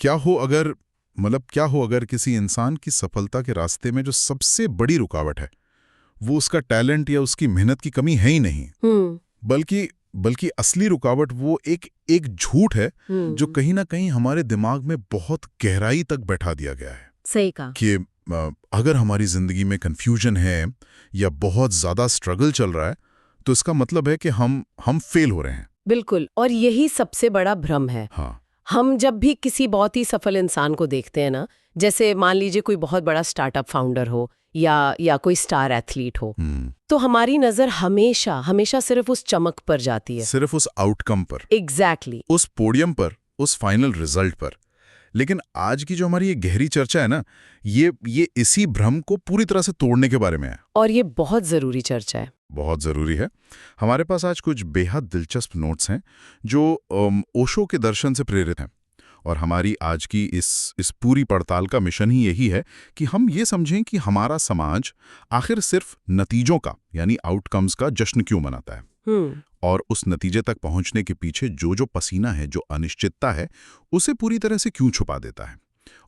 क्या हो अगर क्या हो अगर किसी इंसान की सफलता के रास्ते में जो सबसे बड़ी रुकावट है वो उसका टैलेंट या उसकी मेहनत की कमी है ही नहीं, बल्कि बल्कि असली रुकावट वो एक झूठ है जो कहीं ना कहीं हमारे दिमाग में बहुत गहराई तक बैठा दिया गया है। सही कहा कि अगर हमारी जिंदगी में कंफ्यूजन है या बहुत ज्यादा स्ट्रगल चल रहा है तो इसका मतलब है कि हम फेल हो रहे हैं। बिल्कुल, और यही सबसे बड़ा भ्रम है। हाँ, हम जब भी किसी बहुत ही सफल इंसान को देखते हैं ना, जैसे मान लीजिए कोई बहुत बड़ा स्टार्टअप फाउंडर हो या कोई स्टार एथलीट हो, तो हमारी नजर हमेशा हमेशा सिर्फ उस चमक पर जाती है, सिर्फ उस आउटकम पर, एग्जैक्टली उस पोडियम पर, उस फाइनल रिजल्ट पर। लेकिन आज की जो हमारी ये गहरी चर्चा है ना, ये इसी भ्रम को पूरी तरह से तोड़ने के बारे में है। और ये बहुत जरूरी चर्चा है। बहुत ज़रूरी है। हमारे पास आज कुछ बेहद दिलचस्प नोट्स हैं जो ओशो के दर्शन से प्रेरित हैं, और हमारी आज की इस पूरी पड़ताल का मिशन ही यही है कि हम ये समझें कि हमारा समाज आखिर सिर्फ नतीजों का यानी आउटकम्स का जश्न क्यों मनाता है, और उस नतीजे तक पहुंचने के पीछे जो पसीना है, जो अनिश्चितता है, उसे पूरी तरह से क्यों छुपा देता है।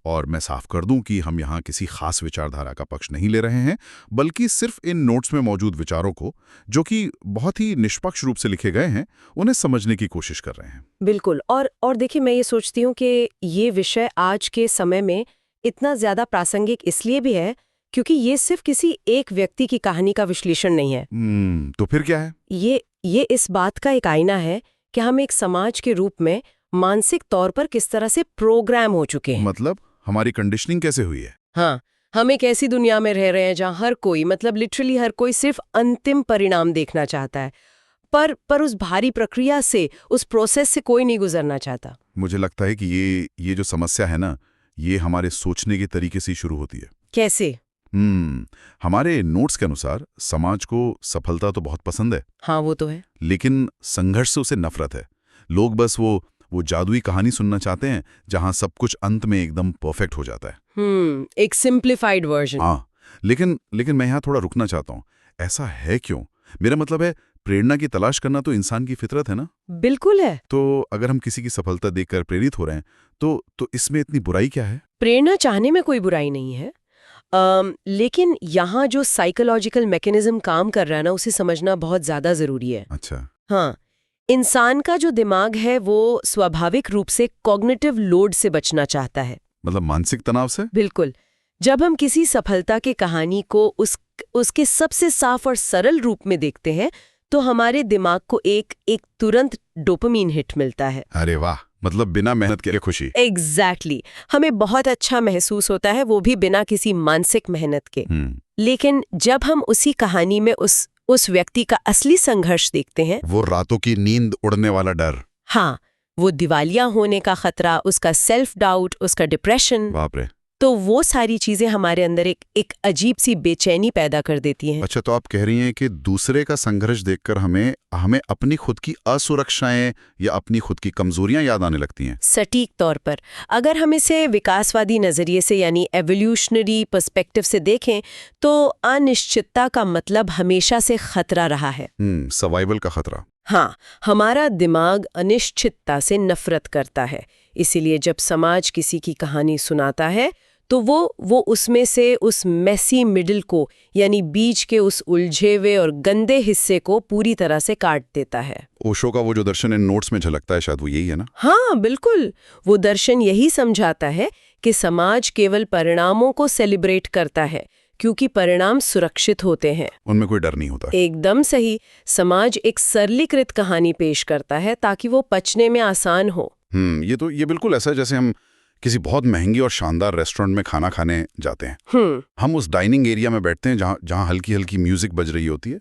और मैं साफ कर दूं कि हम यहाँ किसी खास विचारधारा का पक्ष नहीं ले रहे हैं, बल्कि सिर्फ इन नोट्स में मौजूद विचारों को, जो कि बहुत ही निष्पक्ष रूप से लिखे गए हैं, उन्हें समझने की कोशिश कर रहे हैं। बिल्कुल, और देखिए, मैं ये सोचती हूँ कि ये विषय आज के समय में इतना ज्यादा प्रासंगिक इसलिए भी है क्योंकि ये सिर्फ किसी एक व्यक्ति की कहानी का विश्लेषण नहीं है। तो फिर क्या है? ये इस बात का एक आईना है कि हम एक समाज के रूप में मानसिक तौर पर किस तरह से प्रोग्राम हो चुके हैं। मतलब हमारी कंडीशनिंग कैसे हुई है? हाँ, हम एक ऐसी दुनिया में रह रहे हैं जहाँ हर कोई, मतलब लिटरली हर कोई, सिर्फ अंतिम परिणाम देखना चाहता है, पर उस भारी प्रक्रिया से, उस प्रोसेस से कोई नहीं गुजरना चाहता। मुझे लगता है कि ये जो समस्या है ना, ये हमारे सोचने के तरीके से शुरू होती है। कैसे? हमारे नोट्स के अनुसार समाज को सफलता तो बहुत पसंद है। हाँ, वो तो है। लेकिन संघर्ष से उसे नफरत है। लोग बस वो जादुई कहानी सुनना चाहते हैं जहां सब कुछ अंत में एकदम परफेक्ट हो जाता है। एक सिंप्लीफाइड वर्जन। हाँ, लेकिन मैं यहाँ थोड़ा रुकना चाहता हूँ। ऐसा है क्यों? मेरा मतलब है, प्रेरणा की तलाश करना तो इंसान की फितरत है ना? बिल्कुल है। तो अगर हम किसी की सफलता देखकर प्रेरित हो रहे हैं तो इसमें इतनी बुराई क्या है? प्रेरणा चाहने में कोई बुराई नहीं है, लेकिन यहाँ जो साइकोलॉजिकल मैकेनिज्म काम कर रहा है ना, उसे समझना बहुत ज्यादा जरूरी है। अच्छा। हाँ, इंसान का जो दिमाग है वो स्वाभाविक रूप से कॉग्निटिव लोड से बचना चाहता है। मतलब मानसिक तनाव से? बिल्कुल। जब हम किसी सफलता की कहानी को उसके सबसे साफ और सरल रूप में देखते हैं तो हमारे दिमाग को एक तुरंत डोपामीन हिट मिलता है। अरे वाह, मतलब बिना मेहनत के खुशी। एग्जैक्टली। हमें बहुत अच्छा महसूस होता है, वो भी बिना किसी मानसिक मेहनत के। लेकिन जब हम उसी कहानी में उस व्यक्ति का असली संघर्ष देखते हैं, वो रातों की नींद उड़ने वाला डर, हाँ, वो दिवालिया होने का खतरा, उसका सेल्फ डाउट, उसका डिप्रेशन, बाप रे, तो वो सारी चीजें हमारे अंदर एक अजीब सी बेचैनी पैदा कर देती हैं। अच्छा, तो आप कह रही हैं कि दूसरे का संघर्ष देखकर हमें अपनी खुद की असुरक्षाएं या अपनी खुद की कमजोरियां याद आने लगती हैं। सटीक तौर पर। अगर हम इसे विकासवादी नजरिए से यानी एवोल्यूशनरी पर्सपेक्टिव से देखें तो अनिश्चितता का मतलब हमेशा से खतरा रहा है। सर्वाइवल का खतरा। हाँ, हमारा दिमाग अनिश्चितता से नफरत करता है। इसीलिए जब समाज किसी की कहानी सुनाता है तो वो उसमें से उस मेसी मिडिल को, यानी बीच के उस उलझे हुए और गंदे हिस्से को पूरी तरह से काट देता है। ओशो का वो जो दर्शन इन नोट्स में झलकता है, शायद वो यही है ना? हाँ, बिल्कुल। वो दर्शन यही समझाता है कि समाज केवल परिणामों को सेलिब्रेट करता है क्योंकि परिणाम सुरक्षित होते हैं, उनमें कोई डर नहीं होता। एकदम सही। समाज एक सरलीकृत कहानी पेश करता है ताकि वो पचने में आसान हो। ये बिल्कुल ऐसा है जैसे हम किसी बहुत महंगी और शानदार रेस्टोरेंट में खाना खाने जाते हैं। हम उस डाइनिंग एरिया में बैठते हैं जहाँ हल्की हल्की म्यूजिक बज रही होती है,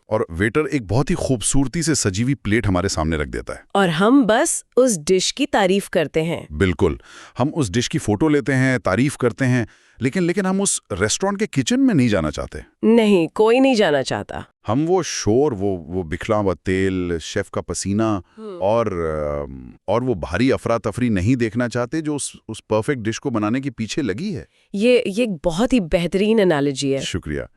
और वेटर एक बहुत ही खूबसूरती से सजी हुई प्लेट हमारे सामने रख देता है, और हम बस उस डिश की तारीफ करते हैं। बिल्कुल, हम उस डिश की फोटो लेते हैं, तारीफ करते हैं, लेकिन हम उस रेस्टोरेंट के किचन में नहीं जाना चाहते। नहीं, कोई नहीं जाना चाहता। हम वो शोर, वो बिखरा हुआ तेल, शेफ का पसीना और वो भारी अफरा तफरी नहीं देखना चाहते जो उस परफेक्ट डिश को बनाने के पीछे लगी है। ये बहुत ही बेहतरीन एनालॉजी है। शुक्रिया।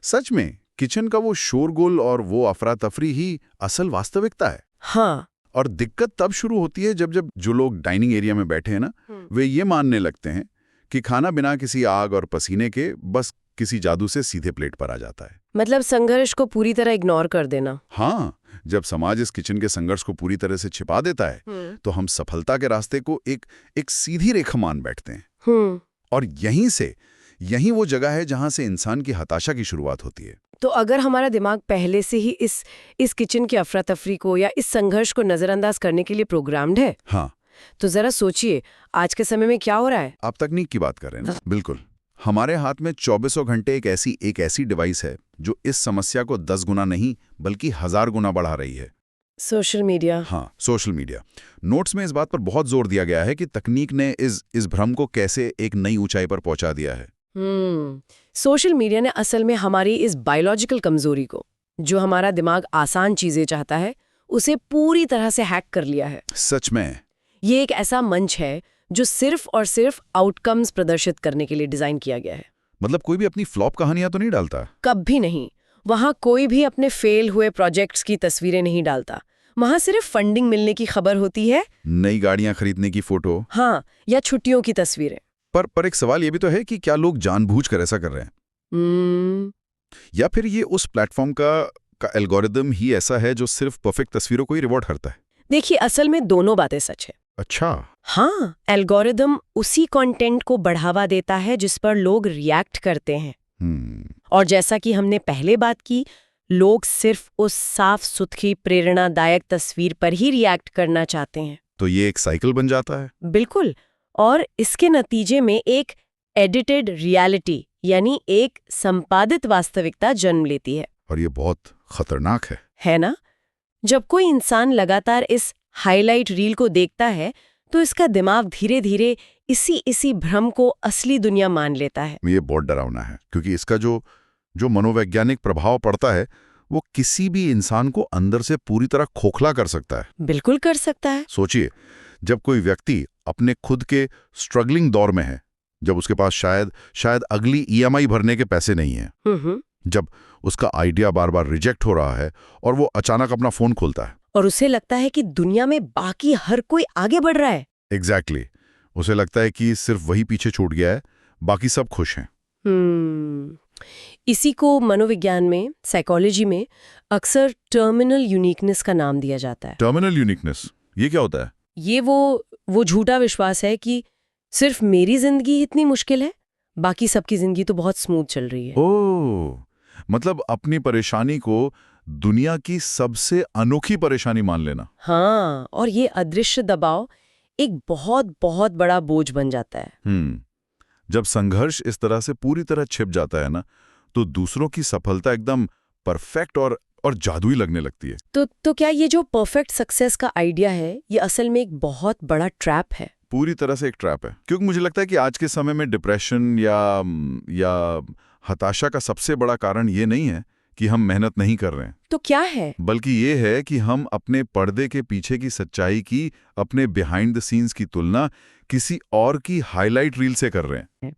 सच में किचन का वो शोरगुल और वो अफरा तफरी ही असल वास्तविकता है। हाँ, और दिक्कत तब शुरू होती है जब जब जो लोग डाइनिंग एरिया में बैठे हैं ना, वे ये मानने लगते हैं कि खाना बिना किसी आग और पसीने के बस किसी जादू से सीधे प्लेट पर आ जाता है। मतलब संघर्ष को पूरी तरह इग्नोर कर देना। हाँ, जब समाज इस किचन के संघर्ष को पूरी तरह से छिपा देता है तो हम सफलता के रास्ते को एक सीधी रेखा मान बैठते हैं। और यहीं वो जगह है जहां से इंसान की हताशा की शुरुआत होती है। तो अगर हमारा दिमाग पहले से ही इस किचन की अफरा तफरी को या इस संघर्ष को नजरअंदाज करने के लिए प्रोग्राम्ड है, हाँ, तो जरा सोचिए आज के समय में क्या हो रहा है। आप तकनीक की बात कर रहे हैं ना? बिल्कुल। हमारे हाथ में 24 घंटे एक ऐसी डिवाइस है जो इस समस्या को 10 गुना नहीं बल्कि 1000 गुना बढ़ा रही है। Social media. हाँ, सोशल मीडिया। नोट्स में इस बात पर बहुत जोर दिया गया है कि तकनीक ने इस भ्रम को कैसे एक नई ऊंचाई पर पहुंचा दिया है। सोशल मीडिया ने असल में हमारी इस बायोलॉजिकल कमजोरी को, जो हमारा दिमाग आसान चीजें चाहता है, उसे पूरी तरह से हैक कर लिया है। सच में ये एक ऐसा मंच है जो सिर्फ और सिर्फ आउटकम्स प्रदर्शित करने के लिए डिजाइन किया गया है। मतलब कोई भी अपनी फ्लॉप कहानियां तो नहीं डालता? कभी नहीं। वहां कोई भी अपने फेल हुए प्रोजेक्ट्स की तस्वीरें नहीं डालता। वहां सिर्फ फंडिंग मिलने की खबर होती है, नई गाड़ियां खरीदने की फोटो, हाँ, या छुट्टियों की तस्वीरें। पर एक सवाल ये भी तो है कि क्या लोग जानबूझकर ऐसा कर रहे हैं? या फिर ये उस प्लेटफॉर्म का एल्गोरिदम ही ऐसा है जो सिर्फ परफेक्ट तस्वीरों को ही रिवॉर्ड करता है? देखिए, असल में दोनों बातें सच है। अच्छा। हाँ, एल्गोरिदम उसी कंटेंट को बढ़ावा देता है जिस पर लोग रिएक्ट करते हैं। और जैसा कि हमने पहले बात की, लोग सिर्फ उस साफ सुथरी प्रेरणादायक तस्वीर पर ही रिएक्ट करना चाहते हैं। तो ये एक साइकिल बन जाता है। बिल्कुल। और इसके नतीजे में एक एडिटेड रियलिटी यानी एक संपादित वास्तविकता जन्म लेती है। और ये बहुत खतरनाक है ना? जब कोई इंसान लगातार इस हाईलाइट रील को देखता है तो इसका दिमाग धीरे धीरे इसी भ्रम को असली दुनिया मान लेता है। ये बहुत डरावना है क्योंकि इसका जो मनोवैज्ञानिक प्रभाव पड़ता है वो किसी भी इंसान को अंदर से पूरी तरह खोखला कर सकता है। बिल्कुल कर सकता है। सोचिए, जब कोई व्यक्ति अपने खुद के स्ट्रगलिंग दौर में है, जब उसके पास शायद अगली ईएमआई भरने के पैसे नहीं है, जब उसका आइडिया बार बार रिजेक्ट हो रहा है और वो अचानक अपना फोन खोलता है और उसे लगता है कि दुनिया में बाकी हर कोई आगे बढ़ रहा है। एग्जैक्टली। उसे लगता है कि सिर्फ वही पीछे छूट गया है, बाकी सब खुश हैं। इसी को मनोविज्ञान में, साइकोलॉजी में अक्सर टर्मिनल यूनिकनेस का नाम दिया जाता है। टर्मिनल यूनिकनेस, ये क्या होता है? ये वो झूठा विश्वास है कि सिर्फ मेरी जिंदगी इतनी मुश्किल है, बाकी सबकी जिंदगी तो बहुत स्मूथ चल रही है। ओह, मतलब अपनी परेशानी को दुनिया की सबसे अनोखी परेशानी मान लेना। हाँ, और ये अदृश्य दबाव एक बहुत बहुत बड़ा बोझ बन जाता है। जब संघर्ष इस तरह से पूरी तरह छिप जाता है ना, तो दूसरों की सफलता एकदम परफेक्ट और जादुई लगने लगती है। तो क्या ये जो परफेक्ट सक्सेस का आइडिया है, ये असल में एक बहुत बड़ा ट्रैप है? पूरी तरह से एक ट्रैप है, क्योंकि मुझे लगता है कि आज के समय में डिप्रेशन या हताशा का सबसे बड़ा कारण ये नहीं है कि हम मेहनत नहीं कर रहे हैं। तो क्या है? बल्कि ये है कि हम अपने पर्दे के पीछे की सच्चाई की, अपने बिहाइंड द सीन्स की तुलना किसी और की हाईलाइट रील से कर रहे हैं।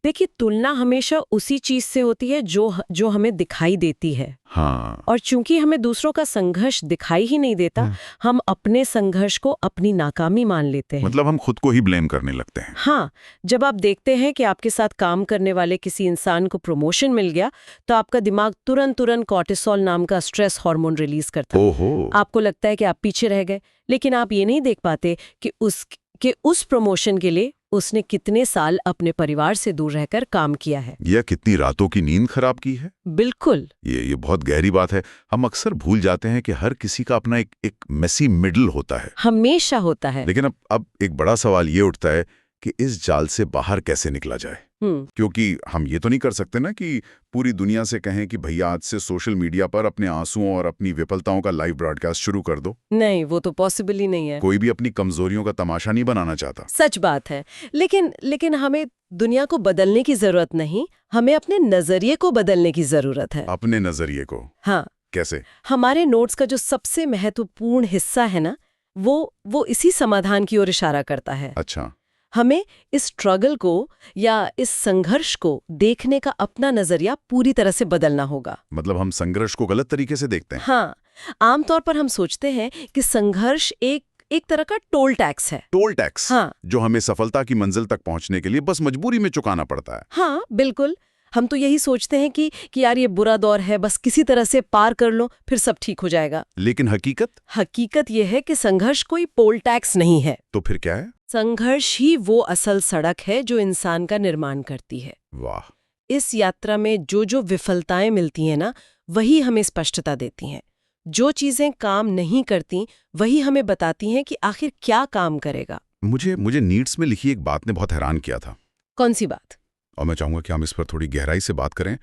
देखिए, तुलना हमेशा उसी चीज से होती है जो हमें दिखाई देती है। हाँ। और चूंकि हमें दूसरों का संघर्ष दिखाई ही नहीं देता, हम अपने संघर्ष को अपनी नाकामी मान लेते हैं। मतलब हम खुद को ही ब्लेम करने लगते हैं। हाँ, जब आप देखते हैं कि आपके साथ काम करने वाले किसी इंसान को प्रमोशन मिल गया, तो आपका दिमाग तुरंत कॉर्टिसोल नाम का स्ट्रेस हार्मोन रिलीज करता है। ओहो। आपको लगता है कि आप पीछे रह गए, लेकिन आप ये नहीं देख पाते कि उस प्रमोशन के लिए उसने कितने साल अपने परिवार से दूर रहकर काम किया है, या कितनी रातों की नींद खराब की है। बिल्कुल। ये बहुत गहरी बात है। हम अक्सर भूल जाते हैं कि हर किसी का अपना एक मेसी मिडल होता है, हमेशा होता है। लेकिन अब एक बड़ा सवाल ये उठता है कि इस जाल से बाहर कैसे निकला जाए। क्योंकि हम ये तो नहीं कर सकते ना कि पूरी दुनिया से कहें कि भैया आज से सोशल मीडिया पर अपने आंसुओं और अपनी विफलताओं का लाइव ब्रॉडकास्ट शुरू कर दो। नहीं, वो तो पॉसिबल ही नहीं है। कोई भी अपनी कमजोरियों का तमाशा नहीं बनाना चाहता। सच बात है, लेकिन हमें दुनिया को बदलने की जरूरत नहीं, हमें अपने नजरिए को बदलने की जरूरत है। अपने नजरिए को? हाँ। कैसे? हमारे नोट्स का जो सबसे महत्वपूर्ण हिस्सा है ना, वो इसी समाधान की ओर इशारा करता है। अच्छा। हमें इस स्ट्रगल को या इस संघर्ष को देखने का अपना नजरिया पूरी तरह से बदलना होगा। मतलब हम संघर्ष को गलत तरीके से देखते हैं। हाँ, आमतौर पर हम सोचते हैं कि संघर्ष एक तरह का टोल टैक्स है। टोल टैक्स, हाँ, जो हमें सफलता की मंजिल तक पहुंचने के लिए बस मजबूरी में चुकाना पड़ता है। हाँ बिल्कुल। हम तो यही सोचते हैं कि यार ये बुरा दौर है, बस किसी तरह से पार कर लो, फिर सब ठीक हो जाएगा। लेकिन हकीकत ये है कि संघर्ष कोई पोल टैक्स नहीं है। तो फिर क्या है? संघर्ष ही वो असल सड़क है जो इंसान का निर्माण करती है। वाह। इस यात्रा में जो विफलताएं मिलती हैं ना, वही हमें स्पष्टता देती हैं। जो चीजें काम नहीं करती वही हमें बताती हैं कि आखिर क्या काम करेगा। मुझे नीड्स में लिखी एक बात ने बहुत हैरान किया था। कौन सी बात? और मैं चाहूंगा कि हम इस पर थोड़ी गहराई से बात करें।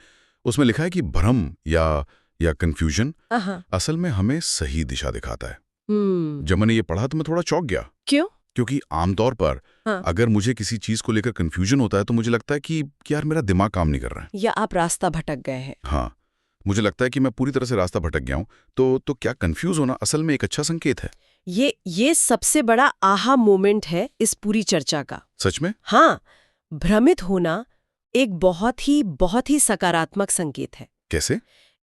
उसमें लिखा है कि भ्रम या कंफ्यूजन असल में हमें सही दिशा दिखाता है। जब मैंने ये पढ़ा तो मैं थोड़ा चौंक गया। क्यों? क्योंकि आमतौर पर अगर मुझे किसी चीज को लेकर कंफ्यूजन होता है तो मुझे लगता है कि यार मेरा दिमाग काम नहीं कर रहा है, या आप रास्ता भटक गए हैं। हाँ, मुझे लगता है कि मैं पूरी तरह से रास्ता भटक गया हूं। तो क्या कंफ्यूज होना असल में एक अच्छा संकेत है? ये सबसे बड़ा आहा मोमेंट है इस पूरी चर्चा का। सच में? हाँ, भ्रमित होना एक बहुत ही सकारात्मक संकेत है। कैसे?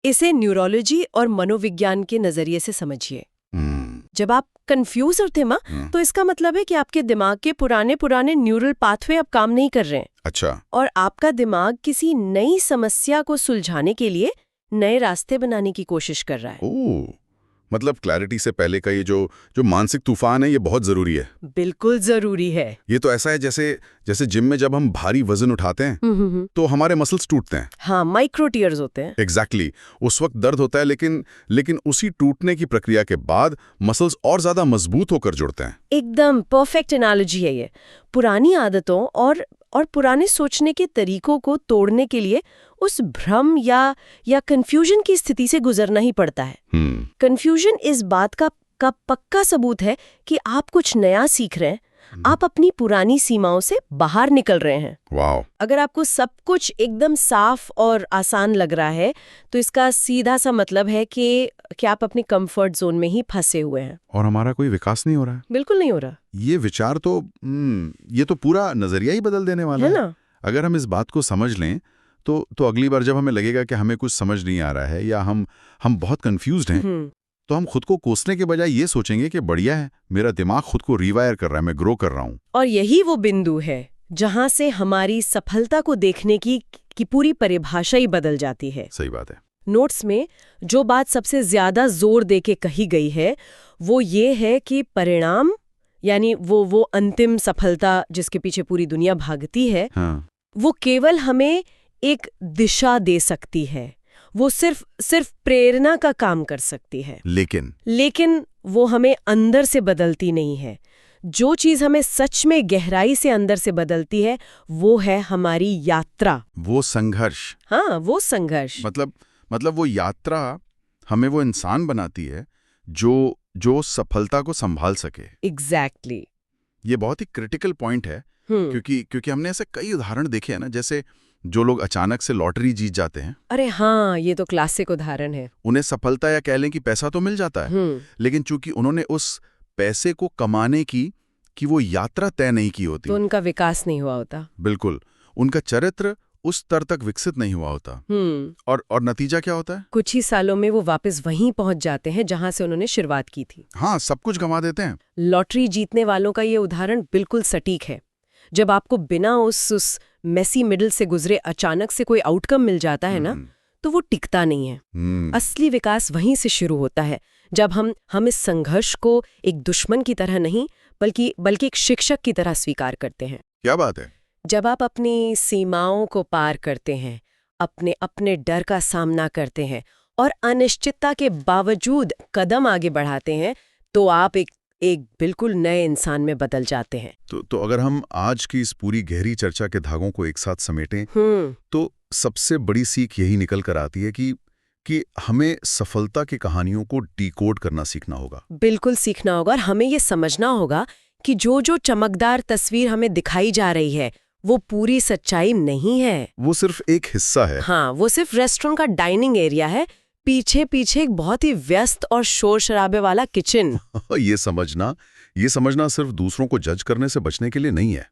इसे न्यूरोलॉजी और मनोविज्ञान के नजरिए से समझिए। जब आप कंफ्यूज होते हैं तो इसका मतलब है कि आपके दिमाग के पुराने न्यूरल पाथवे अब काम नहीं कर रहे हैं। अच्छा। और आपका दिमाग किसी नई समस्या को सुलझाने के लिए नए रास्ते बनाने की कोशिश कर रहा है। ओह, मतलब क्लैरिटी से पहले का ये जो मानसिक तूफान है ये बहुत जरूरी है। बिल्कुल जरूरी है। ये तो ऐसा है जैसे जिम में जब हम भारी वजन उठाते हैं तो हमारे मसल्स टूटते हैं। हाँ, माइक्रो टीयर्स होते हैं। एग्जैक्टली। उस वक्त दर्द होता है, लेकिन उसी टूटने की प्रक्रिया के बाद मसल्स और ज्यादा मजबूत होकर जुड़ते हैं। एकदम परफेक्ट एनालॉजी है ये। पुरानी आदतों और पुराने सोचने के तरीकों को तोड़ने के लिए उस भ्रम या कंफ्यूजन की स्थिति से गुजरना ही पड़ता है। कंफ्यूजन इस बात का पक्का सबूत है कि आप कुछ नया सीख रहे हैं, आप अपनी पुरानी सीमाओं से बाहर निकल रहे हैं। वाह। अगर आपको सब कुछ एकदम साफ और आसान लग रहा है तो इसका सीधा सा मतलब है कि आप अपनी कंफर्ट जोन में ही फंसे हुए हैं और हमारा कोई विकास नहीं हो रहा है। बिल्कुल नहीं हो रहा। ये विचार तो ये तो पूरा नजरिया ही बदल देने वाला है ना? अगर हम इस बात को समझ लें तो अगली बार जब हमें लगेगा कि हमें कुछ समझ नहीं आ रहा है या हम बहुत कंफ्यूज्ड हैं, तो हम खुद को कोसने के बजाय ये सोचेंगे कि बढ़िया है, मेरा दिमाग खुद को रिवायर कर रहा है, मैं ग्रो कर रहा हूँ। और यही वो बिंदु है जहां से हमारी सफलता को देखने की पूरी परिभाषा ही बदल जाती है। सही बात है। नोट्स में जो बात सबसे ज्यादा जोर देके कही गई है वो ये है कि परिणाम, यानी वो अंतिम सफलता जिसके पीछे पूरी दुनिया भागती है, हाँ। वो केवल हमें एक दिशा दे सकती है, वो सिर्फ प्रेरणा का काम कर सकती है। लेकिन वो हमें अंदर से बदलती नहीं है। जो चीज हमें सच में गहराई से अंदर से बदलती है वो है हमारी यात्रा, वो संघर्ष। हाँ, वो संघर्ष। मतलब वो यात्रा हमें वो इंसान बनाती है जो सफलता को संभाल सके। एग्जैक्टली। ये बहुत ही क्रिटिकल पॉइंट है क्योंकि हमने ऐसे कई उदाहरण देखे हैं ना, जैसे जो लोग अचानक से लॉटरी जीत जाते हैं। अरे हाँ, ये तो क्लासिक उदाहरण है। उन्हें सफलता या कह लें कि पैसा तो मिल जाता है, लेकिन चूंकि उन्होंने उस पैसे को कमाने की वो यात्रा तय नहीं की होती, तो उनका विकास नहीं हुआ होता। बिल्कुल, उनका चरित्र उस स्तर तक विकसित नहीं हुआ होता। और नतीजा क्या होता है? कुछ ही सालों में वो वापस वहीं पहुंच जाते हैं जहां से उन्होंने शुरुआत की थी। हाँ, सब कुछ गंवा देते हैं। लॉटरी जीतने वालों का ये उदाहरण बिल्कुल सटीक है। जब आपको बिना उस मेसी मिडल से गुजरे अचानक से कोई आउटकम मिल जाता है ना, तो वो टिकता नहीं है। असली विकास वहीं से शुरू होता है, जब हम इस संघर्ष को एक दुश्मन की तरह नहीं बल्कि एक शिक्षक की तरह स्वीकार करते हैं। क्या बात है। जब आप अपनी सीमाओं को पार करते हैं, अपने डर का सामना करते हैं और अनिश्चितता के बावजूद कदम आगे बढ़ाते हैं, तो आप एक बिल्कुल नए इंसान में बदल जाते हैं। तो अगर हम आज की इस पूरी गहरी चर्चा के धागों को एक साथ समेटें, तो सबसे बड़ी सीख यही निकल कर आती है कि हमें सफलता की कहानियों को डिकोड करना सीखना होगा। बिल्कुल सीखना होगा, और हमें ये समझना होगा कि जो चमकदार तस्वीर हमें दिखाई जा रही है वो पूरी सच्चाई नहीं है, वो सिर्फ एक हिस्सा है। हाँ, वो सिर्फ रेस्टोरेंट का डाइनिंग एरिया है, पीछे एक बहुत ही व्यस्त और शोर शराबे वाला किचन। ये समझना ये समझना सिर्फ दूसरों को जज करने से बचने के लिए नहीं है,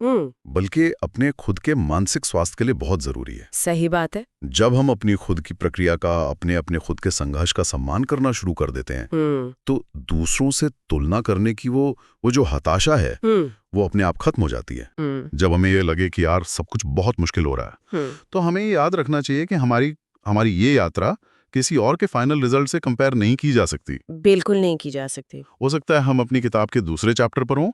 बल्कि अपने खुद के मानसिक स्वास्थ्य के लिए बहुत जरूरी है। सही बात है। जब हम अपनी खुद की प्रक्रिया का, अपने खुद के संघर्ष का सम्मान करना शुरू कर देते हैं, तो दूसरों से तुलना करने की वो जो हताशा है, वो अपने आप खत्म हो जाती है। जब हमें ये लगे कि यार सब कुछ बहुत मुश्किल हो रहा है, तो हमें ये याद रखना चाहिए कि हमारी ये यात्रा किसी और के फाइनल रिजल्ट से कंपेयर नहीं की जा सकती। बिल्कुल नहीं की जा सकती। हो सकता है हम अपनी किताब के दूसरे चैप्टर पर हों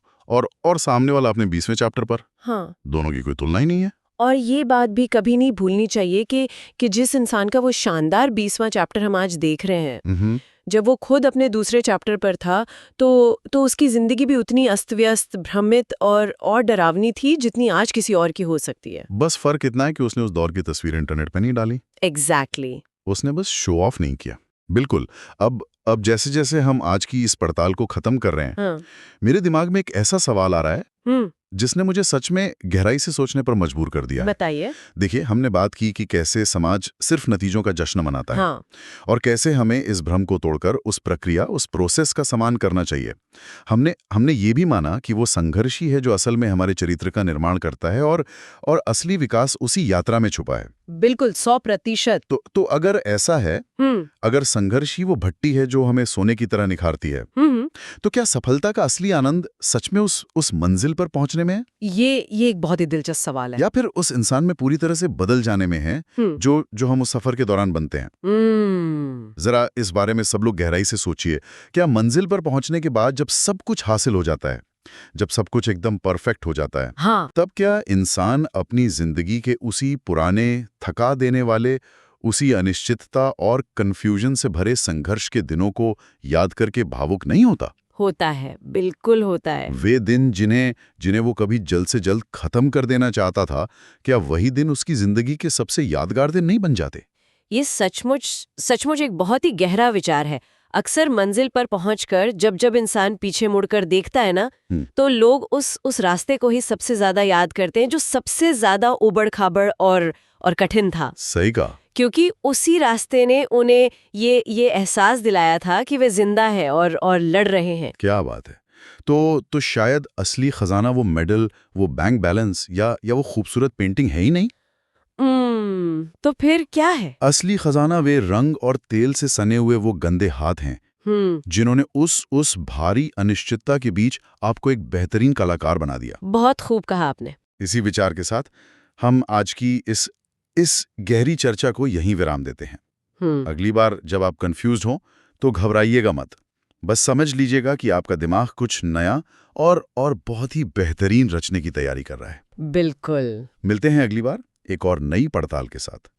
और सामने वाला अपने 20वें चैप्टर पर। हाँ। दोनों की कोई तुलना ही नहीं है। और ये बात भी कभी नहीं भूलनी चाहिए कि जिस इंसान का वो शानदार 20वां चैप्टर हम आज देख रहे हैं, जब वो खुद अपने दूसरे चैप्टर पर था, तो उसकी जिंदगी भी उतनी अस्त-व्यस्त, भ्रमित और डरावनी थी जितनी आज किसी और की हो सकती है। बस फर्क इतना है कि उसने उस दौर की तस्वीर इंटरनेट पर नहीं डाली। एग्जैक्टली। उसने बस शो ऑफ नहीं किया। बिल्कुल। अब जैसे जैसे हम आज की इस पड़ताल को खत्म कर रहे हैं, हाँ। मेरे दिमाग में एक ऐसा सवाल आ रहा है जिसने मुझे सच में गहराई से सोचने पर मजबूर कर दिया है। बताइए। देखिए, हमने बात की कि कैसे समाज सिर्फ नतीजों का जश्न मनाता है, हाँ। और कैसे हमें इस भ्रम को तोड़कर उस प्रक्रिया, उस प्रोसेस का सम्मान करना चाहिए। हमने ये भी माना कि वो संघर्ष ही है जो असल में हमारे चरित्र का निर्माण करता है, और असली विकास उसी यात्रा में छुपा है। बिल्कुल 100%। तो अगर ऐसा है, अगर संघर्ष ही वो भट्टी है जो हमें सोने की तरह निखारती है, तो क्या सफलता का असली आनंद सच में उस मंजिल पर पहुंचने में है? ये एक बहुत ही दिलचस्प सवाल है। या फिर उस इंसान में पूरी तरह से बदल जाने में है जो हम उस सफर के दौरान बनते हैं? जरा इस बारे में सब लोग गहराई से सोचिए। क्या मंजिल पर पहुंचने के बाद जब सब कुछ हासिल हो जाता है, जब सब कुछ एकदम परफेक्ट हो जाता है, हाँ, तब क्या इंसान अपनी जिंदगी के उसी पुराने, थका देने वाले, उसी अनिश्चितता और कंफ्यूजन से भरे संघर्ष के दिनों को याद करके भावुक नहीं होता? होता है, बिल्कुल होता है। वे दिन जिन्हें वो कभी जल्द से जल्द खत्म कर देना चाहता था, क्या वही दिन उसकी जिंदगी के सबसे यादगार दिन नहीं बन जाते? ये सचमुच एक बहुत ही गहरा विचार है। अक्सर मंजिल पर पहुंचकर जब इंसान पीछे मुड़कर देखता है ना, तो लोग उस रास्ते को ही सबसे ज्यादा याद करते हैं जो सबसे ज्यादा उबड़-खाबड़ और कठिन था। सही कहा। क्योंकि उसी रास्ते ने उन्हें ये एहसास दिलाया था कि वे जिंदा है और लड़ रहे हैं। क्या बात है। तो शायद असली खजाना वो मेडल, वो बैंक बैलेंस या वो खूबसूरत पेंटिंग है ही नहीं। तो फिर क्या है? असली खजाना वे रंग और तेल से सने हुए वो गंदे हाथ हैं, जिन्होंने उस भारी अनिश्चितता के बीच आपको एक बेहतरीन कलाकार बना दिया। बहुत खूब कहा आपने। इसी विचार के साथ हम आज की इस गहरी चर्चा को यहीं विराम देते हैं। अगली बार जब आप कंफ्यूज्ड हो तो घबराइएगा मत। बस समझ लीजिएगा कि आपका दिमाग कुछ नया और बहुत ही बेहतरीन रचने की तैयारी कर रहा है। बिल्कुल। मिलते हैं अगली बार एक और नई पड़ताल के साथ।